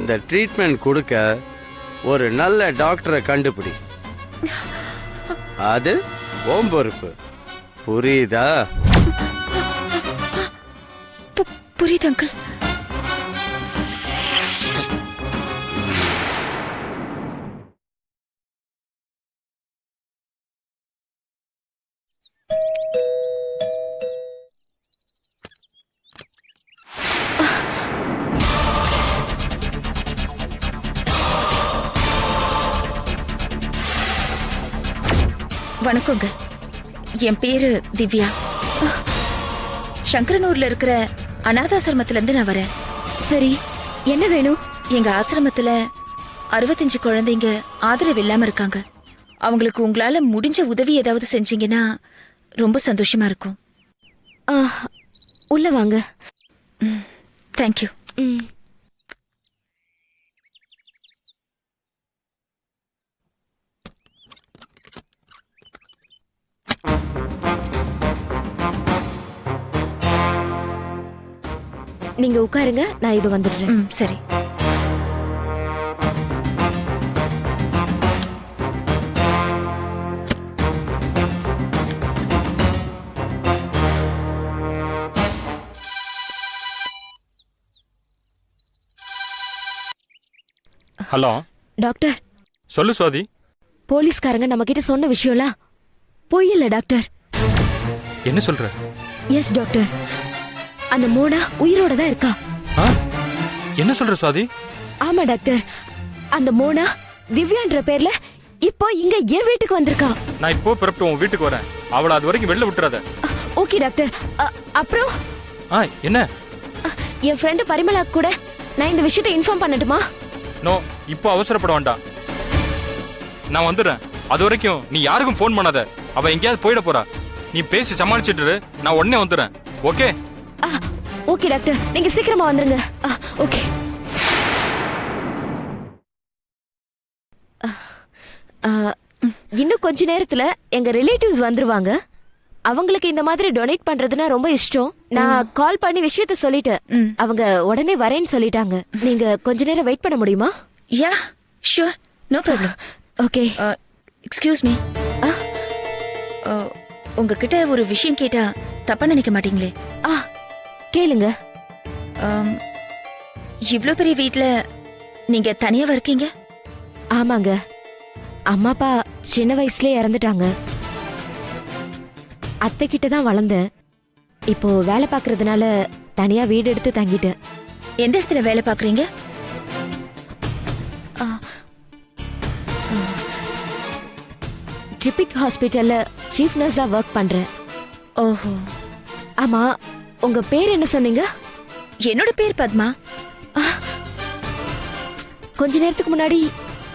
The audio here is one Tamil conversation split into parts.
இந்த ட்ரீட்மெண்ட் கொடுக்க ஒரு நல்ல டாக்டரை கண்டுபிடி. அது உன் பொறுப்பு. புரியுதா? புரியுது அங்கிள். வணக்கங்க. என் பேரு திவ்யா. சங்கரனூர்ல இருக்கிற அநாதாசிரமத்துல இருந்து நான் வரேன். சரி, என்ன வேணும்? எங்க ஆசிரமத்துல 65 குழந்தைங்க ஆதரவு இல்லாம இருக்காங்க. அவங்களுக்கு உங்களால முடிஞ்ச உதவி ஏதாவது செஞ்சீங்கன்னா ரொம்ப சந்தோஷமா இருக்கும். உள்ள வாங்க. தேங்க்யூ. நீங்க உட்காருங்க, நான் இது வந்துடுறேன். சரி. Hello doctor. சொல்லு சுவாதி. போலீஸ்காரங்க நம்ம கிட்ட சொன்ன விஷயம்லாம் பொய் இல்ல டாக்டர். என்ன சொல்ற? எஸ் டாக்டர், அந்த மோனா உயிரோட தான் இருக்கா. என்ன சொல்ற சுவாதி? ஆமா டாக்டர், அந்த மோனா திவ்யான்ற பேர்ல இப்போ இங்க என் வீட்டுக்கு வந்திருக்கா. நான் இப்போ புறப்பட்டு உன் வீட்டுக்கு வரேன். அவளை அது வரைக்கும் வெளில விட்டுறாத. Okay doctor. அப்புறம் என்ன? என் ஃப்ரெண்டு பரிமளா கூட நான் இந்த விஷயத்தை இன்ஃபார்ம் பண்ணட்டுமா? நோ, இப்போ அவசரப்பட வேண்டாம். நான் வந்துடுறேன். அது வரைக்கும் நீ யாருக்கும் ஃபோன் பண்ணாத. அவ எங்கேயாவது போயிட போறா. நீ பேசி சமாளிச்சிட்டு நான் உடனே வந்துடுறேன். ஓகே? ஓகே டாக்டர், நீங்க சீக்கிரமா வந்துருங்க. ஓகே. இன்னும் கொஞ்ச நேரத்துல எங்க ரிலேட்டிவ்ஸ் வந்துருவாங்க. அவங்களுக்கு இந்த மாதிரி டொனேட் பண்றதுன்னா ரொம்ப இஷ்டம். நான் கால் பண்ணி விஷயத்த சொல்லிட்டேன். அவங்க உடனே வரேன்னு சொல்லிட்டாங்க. நீங்க கொஞ்ச நேரம் வெயிட் பண்ண முடியுமா? Yeah sure, no problem. Okay. Excuse me. உங்ககிட்ட ஒரு விஷயம் கேட்டா தப்பா நினைக்க மாட்டீங்களே? கேளுங்க. இவ்ளோ பெரிய வீட்ல நீங்க தனியாவா இருக்கீங்க? ஆமாங்க, அம்மா அப்பா சின்ன வயசுலயே இறந்துட்டாங்க. அத்தை கிட்ட தான் வளர்ந்தேன். இப்போ வேலை பாக்குறதுனால தனியா வீடு எடுத்து தங்கிட்டேன். எந்த இடத்துல வேலை பாக்குறீங்க? ட்ரிபிக் ஹாஸ்பிட்டல்ல சீஃப் நர்ஸா ஒர்க் பண்றேன். ஓஹோ. ஆமா, உங்க பேர் என்ன சொன்னீங்க? என்னோட பேர் பத்மா. கொஞ்ச நேரத்துக்கு முன்னாடி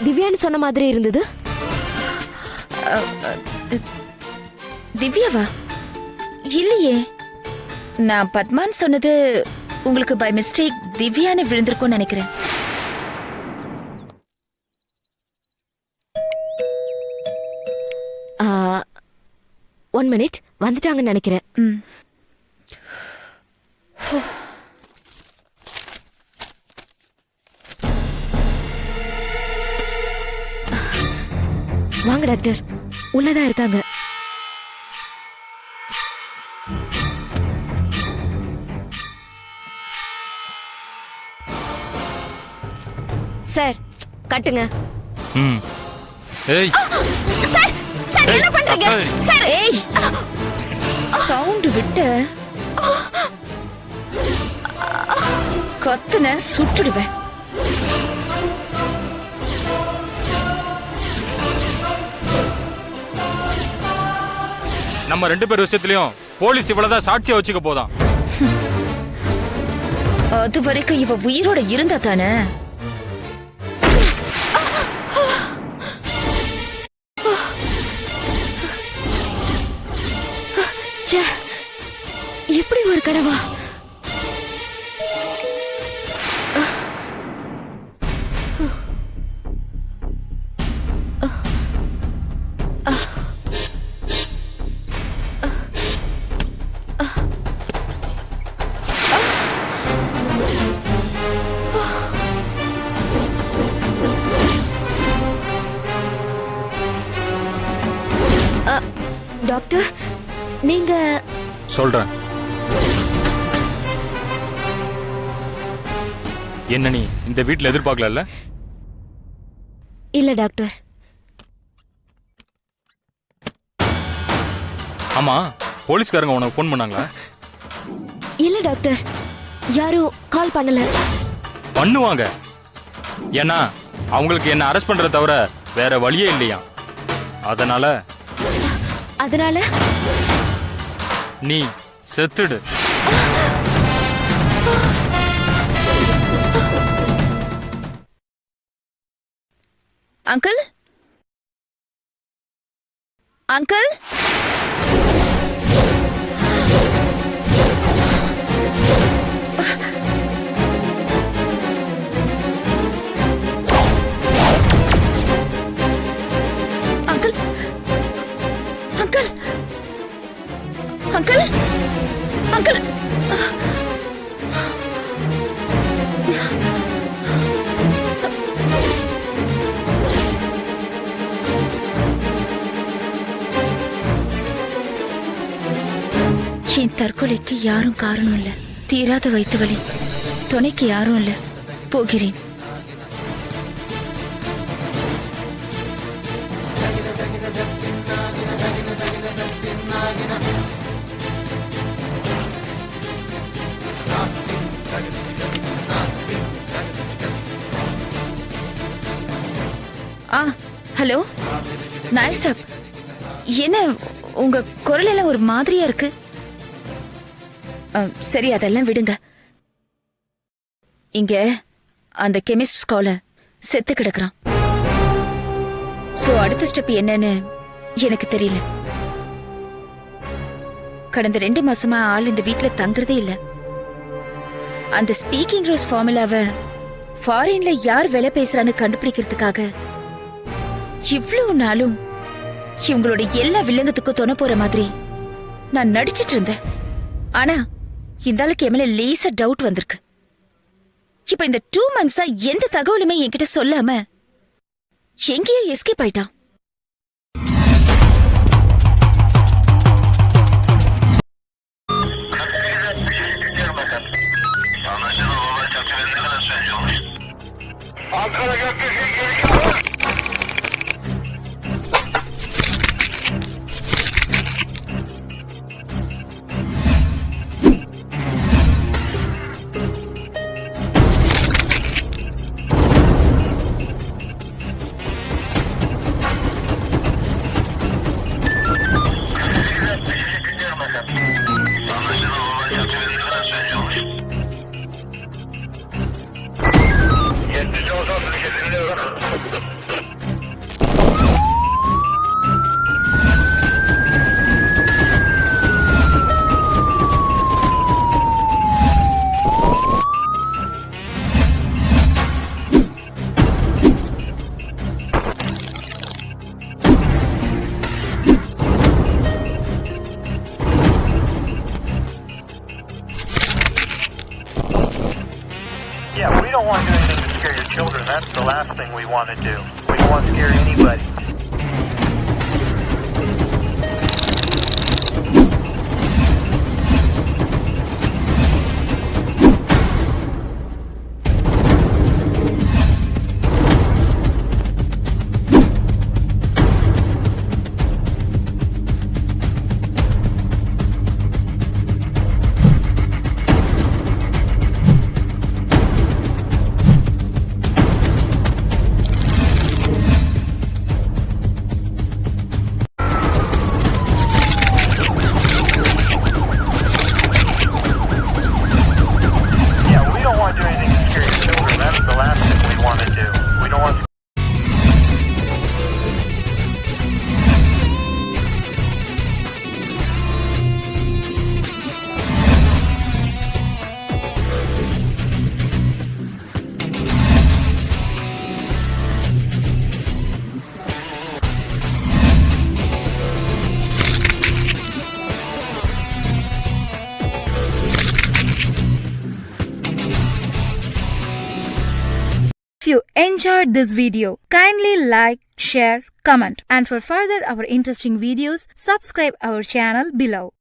திவ்யான்னு சொன்ன மாதிரி இருந்தது. திவ்யாவா? இல்லையே, நான் பத்மான்னு சொன்னது உங்களுக்கு பை மிஸ்டேக் திவ்யான்னு விழுந்திருக்கும்னு நினைக்கிறேன். ஒன் மினிட், வந்துட்டாங்கன்னு நினைக்கிறேன். வாங்க டாக்டர், உள்ளதான் இருக்காங்க. சார் கட்டுங்க. ஏய் சார், சார் என்ன பண்றீங்க? சார் ஏய், சவுண்ட் விட்டு கத்துன சுட்டுடுவேன். நம்ம 2 பேர் விஷயத்திலயும் போலீஸ் இவ்வளவுதான் சாட்சியா வச்சுக்க போதான். அது வரைக்கும் இவ உயிரோட இருந்தா தானே. எப்படி ஒரு கனவா? டாக்டர் நீங்க சொல்றேன். என்ன நீ இந்த வீட்ல எதிர்பார்க்கல? இல்ல டாக்டர். ஆமா, போலீஸ்காரங்க உனக்கு ஃபோன் பண்ணாங்களா? இல்ல டாக்டர், யாரும் கால் பண்ணல. பண்ணுவாங்க. ஏன்னா அவங்களுக்கு என்ன அரெஸ்ட் பண்றத தவிர வேற வழியே இல்லையா. அதனால நீ செத்துடு. Uncle uncle uncle uncle uncle uncle என் தற்கொலைக்கு யாரும் காரணம் இல்ல. தீராத வயிற்று வலி. துணைக்கு யாரும் இல்ல. போகிறேன். ஹலோ நாயர் சாப், என்ன உங்க குரல் எல்லாம் ஒரு மாதிரியா இருக்கு? சரி, அதெல்லாம் விடுங்க. இங்க அந்த கெமிஸ்ட் ஸ்காலர் செத்து கிடக்குறான். சோ அடுத்த ஸ்டெப் என்னன்னு எனக்கு தெரியல. கடந்த 2 மாசமா ஆள் இந்த வீட்ல தங்குறதே இல்ல. அந்த ஸ்பீக்கிங் ரோஸ் ஃபார்முலாவை ஃபாரின்ல யார் வேலை பேசுறான்னு கண்டுபிடிக்கிறதுக்காக இவ்வளவு நாளும் இவங்களோட எல்லா வில்லங்கத்துக்கும் துணை போற மாதிரி நான் நடிச்சிட்டு இருந்தேன். ஆனா இந்த ஆளுக்கு என் மேல லேசா டவுட் வந்திருக்கு. இப்ப இந்த 2 மந்த்ஸா எந்த தகவலுமே என்கிட்ட சொல்லாம எங்கேயோ எஸ்கேப் ஆயிட்டான். Yeah, we don't want to do anything to scare your children. That's the last thing we want to do. We don't want to scare anybody. you enjoyed this video, kindly like, share, comment, and for further our interesting videos, subscribe our channel below.